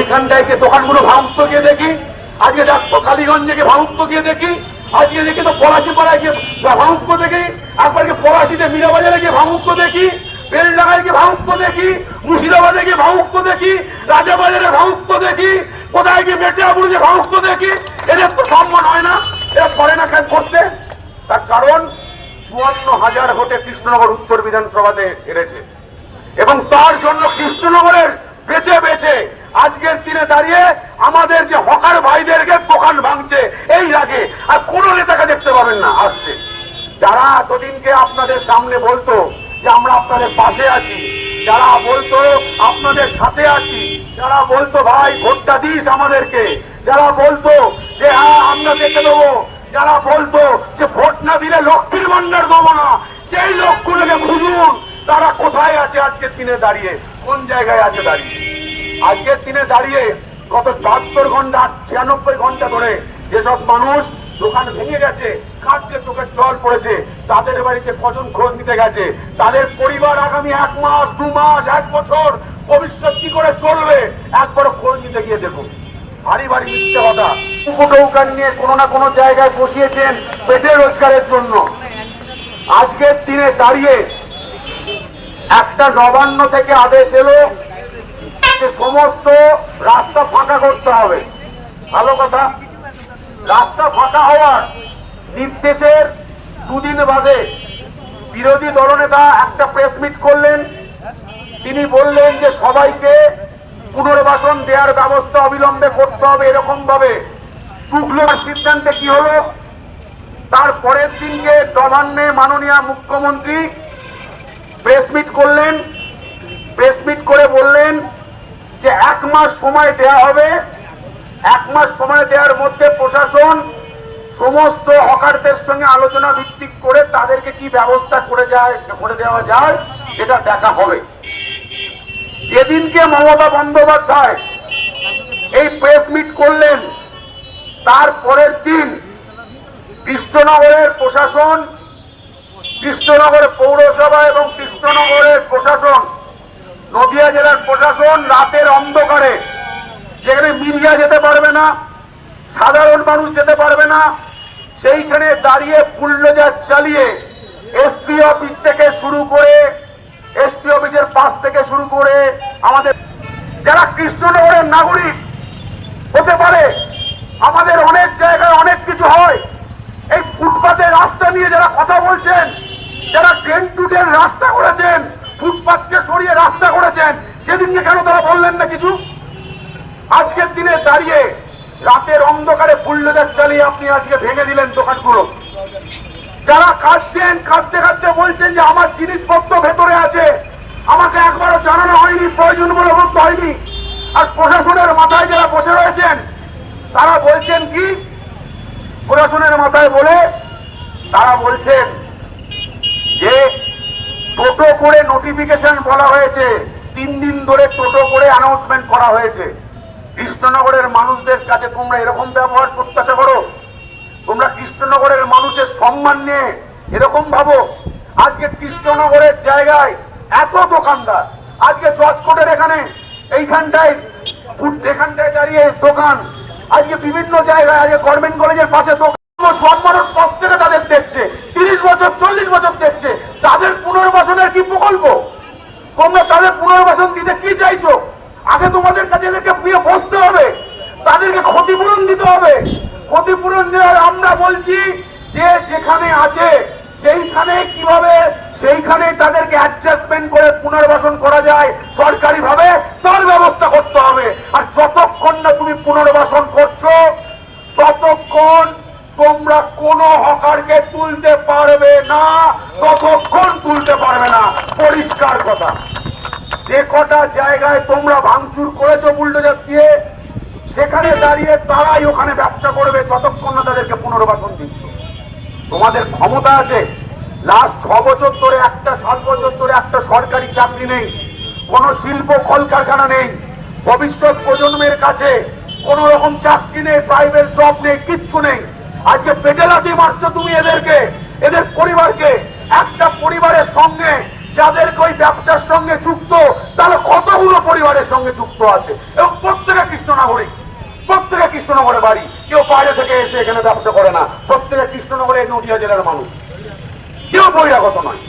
এইখানটায় গিয়ে দোকানগুলো ভাঙতো গিয়ে দেখি, আজকে যাচ্ছ কালীগঞ্জে গিয়ে ভাঙতো গিয়ে দেখি, আজকে দেখি তো পলাশি পাড়ায় গিয়ে ভাঙতো দেখি, একবার গিয়ে পলাশিতে মীরাবাজারে গিয়ে ভাঙতো দেখি, বেলডাঙ্গায় গিয়ে ভাঙতো দেখি, মুর্শিদাবাদে গিয়ে ভাঙতো দেখি, রাজাবাজারে ভাঙতো দেখি, কোথায় গিয়ে মেটিয়াপুরে গিয়ে ভাঙতো দেখি। এদের তো সম্মান হয় না, এরা করে না কেন করতে? তার কারণ ৫৪,০০০ ভোটে কৃষ্ণনগর উত্তর বিধানসভাতে হেরেছে এবং তার জন্য কৃষ্ণনগরের বেছে বেছে আজকের দিনে দাঁড়িয়ে আমাদের যে হকার ভাইদেরকে দোকান ভাঙছে এই রাগে। আর কোন নেতাকে দেখতে পাবেন না আসছে, যারা এতদিনকে আপনাদের সামনে বলতো যে আমরা আপনাদের পাশে আছি, যারা বলতো আপনাদের সাথে আছি, যারা বলতো ভাই ভোটটা দিস আমাদেরকে, যারা বলতো যে হ্যাঁ আমরা দেখে দেবো, যারা বলতো যে ভোট না দিলে লক্ষ্মীর ভান্ডার দেবো না, সেই লোকগুলোকে খুঁজুন তারা কোথায় আছে আজকের দিনে দাঁড়িয়ে, কোন জায়গায় আছে দাঁড়িয়ে। আজকের দিনে দাঁড়িয়ে গত ৭২ ঘন্টা ৯৬ ঘন্টা ধরে যেসব মানুষ দোকান ভেঙে গেছে, কাঁদছে, চোখের জল পড়েছে, তাদের বাড়িতে কজন খোঁজ নিতে গেছে, তাদের পরিবার আগামী ১ মাস ২ মাস ১ বছর ভবিষ্যৎ কি করে চলবে একবারও খোঁজ নিতে গিয়ে দেখুন। ভারী ভারী মিথ্যে কথা নৌকান নিয়ে কোনো না কোনো জায়গায় বসিয়েছেন পেটের রোজগারের জন্য। আজকের দিনে দাঁড়িয়ে একটা নবান্ন থেকে আদেশ এলো যে সমস্ত রাস্তা ফাঁকা করতে হবে। ভালো কথা, রাস্তা ফাঁকা হওয়ার নির্দেশের দুদিন বাদে বিরোধী দলনেতা একটা প্রেস মিট করলেন। তিনি বললেন যে সবাইকে পুনর্বাসন দেওয়ার ব্যবস্থা অবিলম্বে করতে হবে, এরকম ভাবে টুকলোর সিদ্ধান্তে কি হলো, তার পরের দিনকে নবান্নে মাননীয় মুখ্যমন্ত্রী প্রেস মিট করলেন। প্রেস মিট করে বললেন যে ১ মাস সময় দেয়া হবে, ১ মাস সময় দেওয়ার মধ্যে প্রশাসন সমস্ত হকারদের সঙ্গে আলোচনা ভিত্তিক করে তাদেরকে কি ব্যবস্থা করে দেওয়া যায় সেটা দেখা হবে। যেদিনকে মমতা বন্দ্যোপাধ্যায় এই প্রেস মিট করলেন তার পরের দিন কৃষ্ণনগরের প্রশাসন, কৃষ্ণনগর পৌরসভা এবং কৃষ্ণনগরের প্রশাসন, নদিয়া জেলার প্রশাসন রাতের অন্ধকারে, যেখানে মিডিয়া যেতে পারবে না, সাধারণ মানুষ যেতে পারবে না, সেইখানে দাঁড়িয়ে বুলডোজার চালিয়ে এসপি অফিস থেকে শুরু করে, এসপি অফিসের পাশ থেকে শুরু করে আমাদের যারা কৃষ্ণনগরের নাগরিক হতে পারে, আমাদের অনেক জায়গায় অনেক কিছু হয়, এই ফুটপাতের রাস্তা নিয়ে যারা কথা বলছেন, যারা ট্রেন টু ট্রেন রাস্তা করেছেন, ফুটপাতকে সরিয়ে রাস্তা করেছেন, সেদিনকে কেন তারা বললেন না কিছু? আজকের দিনে দাঁড়িয়ে রাতের অন্ধকারে বুলডোজার চালিয়ে আপনি আজকে ভেঙে দিলেন দোকানগুলো। যারা কাঁদছেন, কাঁদতে কাঁদতে বলছেন যে আমার জিনিসপত্র ভেতরে আছে, আমাকে একবারও জানানো হয়নি, প্রয়োজন বলে বলতে হয়নি। আর প্রশাসনের মাথায় যারা বসে রয়েছেন তারা বলছেন কি, প্রশাসনের মাথায় বলে তারা বলছেন যে টোটো করে নোটিফিকেশন বলা হয়েছে, ৩ দিন ধরে টোটো করে অ্যানাউন্সমেন্ট করা হয়েছে। কৃষ্ণনগরের মানুষদের কাছে তোমরা এরকম ব্যবহার প্রত্যাশা করো? তোমরা কৃষ্ণনগরের মানুষের সম্মান নিয়ে এরকম ভাবো? আজকে কৃষ্ণনগরের জায়গায় এত দোকানদার, আজকে জজকোর্টের এখানে এইখানটায় দাঁড়িয়ে দোকান, আজকে বিভিন্ন জায়গায়, আজকে গভর্নমেন্ট কলেজের পাশে দোকান, জন্মানোর পর থেকে তাদের দেখছে, ৩০ বছর ৪০ বছর দেখছে, তাদের পুনর্বাসনের কি প্রকল্প? তোমরা তাদের পুনর্বাসন দিতে কি চাইছো? আগে তোমাদের কাছে এদেরকে নিয়ে বসতে হবে, তাদেরকে ক্ষতিপূরণ দিতে হবে। ক্ষতিপূরণ দেওয়ার আমরা বলছি যে যেখানে আছে সেইখানে কিভাবে সেইখানে তাদেরকে অ্যাডজাস্টমেন্ট করে পুনর্বাসন করা যায় সরকারি ভাবে তার ব্যবস্থা করতে হবে। আর যতক্ষণ না তুমি পুনর্বাসন করছো ততক্ষণ তোমরা কোন হকারকে তুলতে পারবে না, ততক্ষণ তুলতে পারবে না, পরিষ্কার কথা। যে কটা জায়গায় তোমরা ভাঙচুর করেছো বুলডোজার দিয়ে, সেখানে দাঁড়িয়ে তারাই ওখানে ব্যবসা করবে যতক্ষণ না তাদেরকে পুনর্বাসন দিচ্ছ। তোমাদের ক্ষমতা আছে। লাস্ট ৬ বছর ধরে ৭ বছর ধরে একটা সরকারি চাকরি নেই, কোন শিল্প কলকারখানা নেই, ভবিষ্যৎ প্রজন্মের কাছে কোন রকম চাকরি নেই, প্রাইভেট জব নেই, কিচ্ছু নেই। আজকে পেটে লাথি মারছো তুমি এদেরকে, এদের পরিবারকে। একটা পরিবারের সঙ্গে যাদেরকে ওই ব্যবসার সঙ্গে যুক্ত, তাহলে কতগুলো পরিবারের সঙ্গে যুক্ত আছে, এবং প্রত্যেকে কৃষ্ণনগরী, প্রত্যেকে কৃষ্ণনগরে বাড়ি, কেউ বাইরে থেকে এসে এখানে ব্যবসা করে না, প্রত্যেকে কৃষ্ণনগরে নদিয়া জেলার মানুষ, কেউ বহিরাগত নয়।